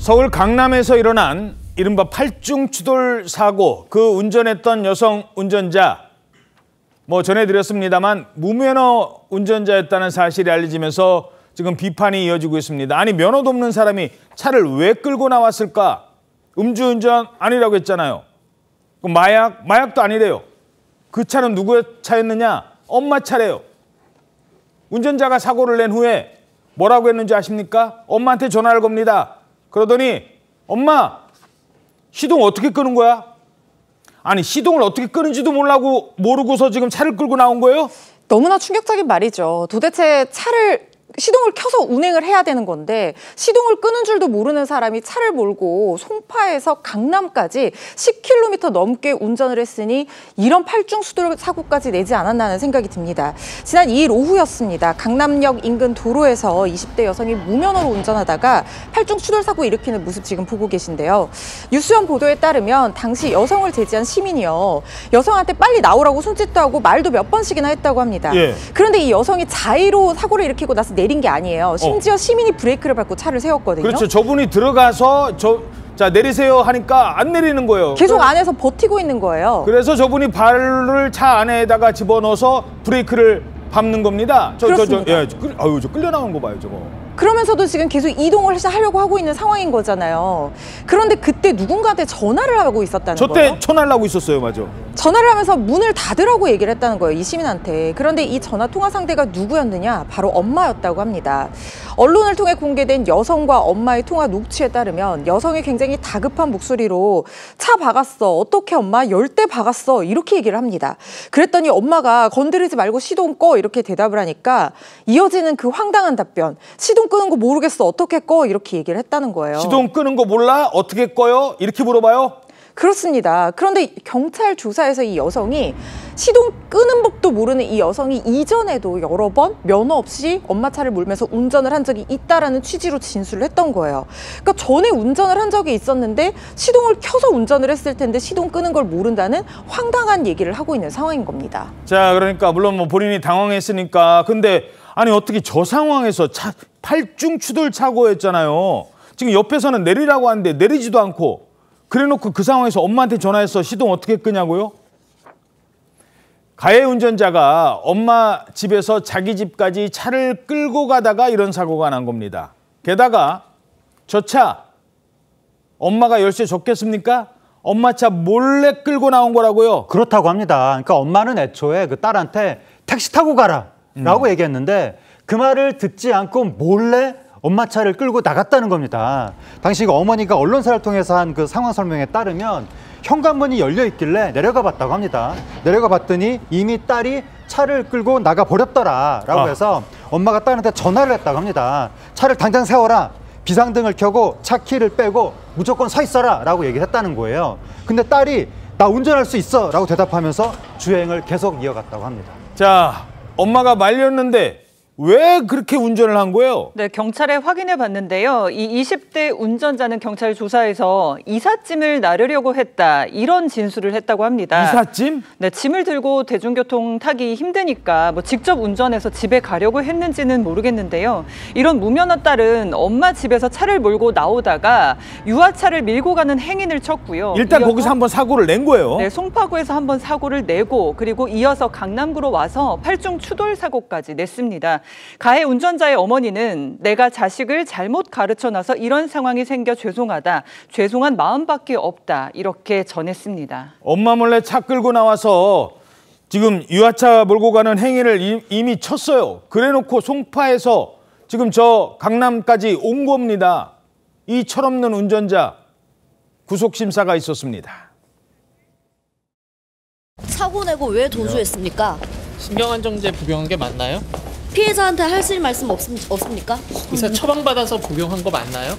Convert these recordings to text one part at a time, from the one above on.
서울 강남에서 일어난 이른바 팔중 추돌 사고, 그 운전했던 여성 운전자 전해드렸습니다만 무면허 운전자였다는 사실이 알려지면서 지금 비판이 이어지고 있습니다. 아니, 면허도 없는 사람이 차를 왜 끌고 나왔을까? 음주운전 아니라고 했잖아요. 그럼 마약도 아니래요. 그 차는 누구의 차였느냐? 엄마 차래요. 운전자가 사고를 낸 후에 뭐라고 했는지 아십니까? 엄마한테 전화를 겁니다. 그러더니 엄마, 시동 어떻게 끄는 거야? 아니, 시동을 어떻게 끄는지도 모르고서 지금 차를 끌고 나온 거예요? 너무나 충격적인 말이죠. 도대체 시동을 켜서 운행을 해야 되는 건데 시동을 끄는 줄도 모르는 사람이 차를 몰고 송파에서 강남까지 10km 넘게 운전을 했으니 이런 팔중추돌 사고까지 내지 않았나는 생각이 듭니다. 지난 2일 오후였습니다. 강남역 인근 도로에서 20대 여성이 무면허로 운전하다가 팔중추돌 사고 일으키는 모습 지금 보고 계신데요. 뉴스원 보도에 따르면 당시 여성을 제지한 시민이요, 여성한테 빨리 나오라고 손짓도 하고 말도 몇 번씩이나 했다고 합니다. 예. 그런데 이 여성이 자의로 사고를 일으키고 나서 내린 게 아니에요. 심지어 시민이 브레이크를 밟고 차를 세웠거든요. 그렇죠. 저분이 들어가서 자 내리세요 하니까 안 내리는 거예요. 계속 안에서 버티고 있는 거예요. 그래서 저분이 발을 차 안에다가 집어넣어서 브레이크를 밟는 겁니다. 저 끌려 나온 거 봐요, 저거. 그러면서도 지금 계속 이동을 하려고 하고 있는 상황인 거잖아요. 그런데 그때 누군가한테 전화를 하고 있었다는 거예요. 저때 전화를 있었어요, 맞아. 전화를 하면서 문을 닫으라고 얘기를 했다는 거예요, 이 시민한테. 그런데 이 전화 통화 상대가 누구였느냐? 바로 엄마였다고 합니다. 언론을 통해 공개된 여성과 엄마의 통화 녹취에 따르면 여성이 굉장히 다급한 목소리로 차 박았어, 어떻게 엄마, 10대 박았어, 이렇게 얘기를 합니다. 그랬더니 엄마가 건드리지 말고 시동 꺼, 이렇게 대답을 하니까 이어지는 그 황당한 답변, 시동 끄는 거 모르겠어, 어떻게 꺼, 이렇게 얘기를 했다는 거예요. 시동 끄는 거 몰라? 어떻게 꺼요? 이렇게 물어봐요? 그렇습니다. 그런데 경찰 조사에서 이 여성이 시동 끄는 법도 모르는 이 여성이 이전에도 여러 번 면허 없이 엄마 차를 몰면서 운전을 한 적이 있다라는 취지로 진술을 했던 거예요. 그러니까 전에 운전을 한 적이 있었는데 시동을 켜서 운전을 했을 텐데 시동 끄는 걸 모른다는 황당한 얘기를 하고 있는 상황인 겁니다. 자, 그러니까 물론 본인이 당황했으니까, 근데 아니 어떻게 저 상황에서 팔중 추돌 사고였잖아요. 지금 옆에서는 내리라고 하는데 내리지도 않고, 그래놓고 그 상황에서 엄마한테 전화해서 시동 어떻게 끄냐고요? 가해 운전자가 엄마 집에서 자기 집까지 차를 끌고 가다가 이런 사고가 난 겁니다. 게다가 저 차 엄마가 열쇠 줬겠습니까? 엄마 차 몰래 끌고 나온 거라고요. 그렇다고 합니다. 그러니까 엄마는 애초에 그 딸한테 택시 타고 가라 라고 얘기했는데 그 말을 듣지 않고 몰래 엄마 차를 끌고 나갔다는 겁니다. 당시 어머니가 언론사를 통해서 한 그 상황 설명에 따르면 현관문이 열려 있길래 내려가 봤다고 합니다. 내려가 봤더니 이미 딸이 차를 끌고 나가 버렸더라라고 해서 엄마가 딸한테 전화를 했다고 합니다. 차를 당장 세워라, 비상등을 켜고 차 키를 빼고 무조건 서 있어라 라고 얘기를 했다는 거예요. 근데 딸이 나 운전할 수 있어 라고 대답하면서 주행을 계속 이어갔다고 합니다. 자, 엄마가 말렸는데 왜 그렇게 운전을 한 거예요? 네, 경찰에 확인해 봤는데요. 이 20대 운전자는 경찰 조사에서 이삿짐을 나르려고 했다, 이런 진술을 했다고 합니다. 이삿짐? 네, 짐을 들고 대중교통 타기 힘드니까 직접 운전해서 집에 가려고 했는지는 모르겠는데요. 이런 무면허 딸은 엄마 집에서 차를 몰고 나오다가 유아차를 밀고 가는 행인을 쳤고요. 일단 거기서 한번 사고를 낸 거예요. 네, 송파구에서 한번 사고를 내고 그리고 이어서 강남구로 와서 팔중 추돌 사고까지 냈습니다. 가해 운전자의 어머니는 내가 자식을 잘못 가르쳐놔서 이런 상황이 생겨 죄송하다, 죄송한 마음밖에 없다, 이렇게 전했습니다. 엄마 몰래 차 끌고 나와서 지금 유아차 몰고 가는 행위를 이미 쳤어요. 그래놓고 송파에서 지금 저 강남까지 온 겁니다. 이 철없는 운전자 구속심사가 있었습니다. 사고 내고 왜 도주했습니까? 신경안정제 복용한 게 맞나요? 피해자한테 하실 말씀 없습니까? 의사 처방받아서 복용한 거 맞나요?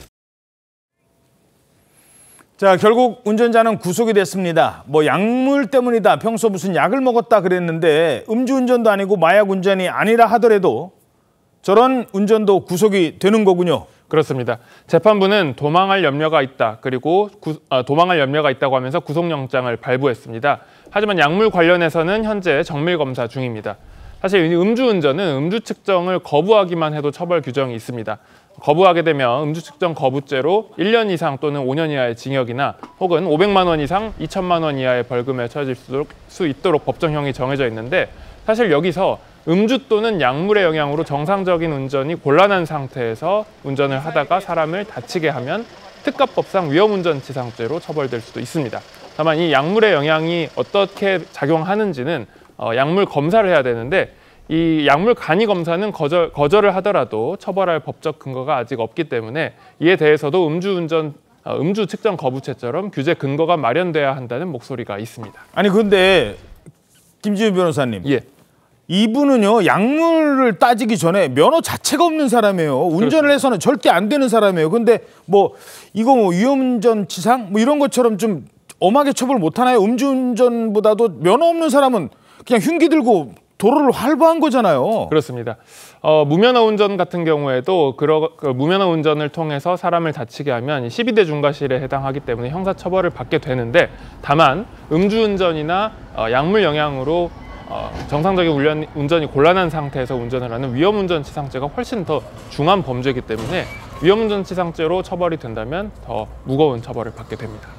자, 결국 운전자는 구속이 됐습니다. 약물 때문이다, 평소 무슨 약을 먹었다 그랬는데 음주운전도 아니고 마약 운전이 아니라 하더라도 저런 운전도 구속이 되는 거군요. 그렇습니다. 재판부는 도망할 염려가 있다, 그리고 도망할 염려가 있다고 하면서 구속영장을 발부했습니다. 하지만 약물 관련해서는 현재 정밀검사 중입니다. 사실 음주운전은 음주 측정을 거부하기만 해도 처벌 규정이 있습니다. 거부하게 되면 음주 측정 거부죄로 1년 이상 또는 5년 이하의 징역이나 혹은 500만 원 이상 2천만 원 이하의 벌금에 처해질 수 있도록 법정형이 정해져 있는데 사실 여기서 음주 또는 약물의 영향으로 정상적인 운전이 곤란한 상태에서 운전을 하다가 사람을 다치게 하면 특가법상 위험운전치상죄로 처벌될 수도 있습니다. 다만 이 약물의 영향이 어떻게 작용하는지는 약물 검사를 해야 되는데 이 약물 간이 검사는 거절을 하더라도 처벌할 법적 근거가 아직 없기 때문에 이에 대해서도 음주 측정 거부죄처럼 규제 근거가 마련돼야 한다는 목소리가 있습니다. 아니 근데 김지훈 변호사님, 예. 이분은요 약물을 따지기 전에 면허 자체가 없는 사람이에요. 운전을 해서는 절대 안 되는 사람이에요. 근데 뭐 이거 뭐 위험운전치상 뭐 이런 것처럼 좀 엄하게 처벌 못 하나요? 음주운전보다도 면허 없는 사람은 그냥 흉기 들고 도로를 활보한 거잖아요. 그렇습니다. 무면허 운전 같은 경우에도 무면허 운전을 통해서 사람을 다치게 하면 12대 중과실에 해당하기 때문에 형사처벌을 받게 되는데 다만 음주운전이나 약물 영향으로 정상적인 운전이 곤란한 상태에서 운전을 하는 위험운전치상죄가 훨씬 더 중한 범죄이기 때문에 위험운전치상죄로 처벌이 된다면 더 무거운 처벌을 받게 됩니다.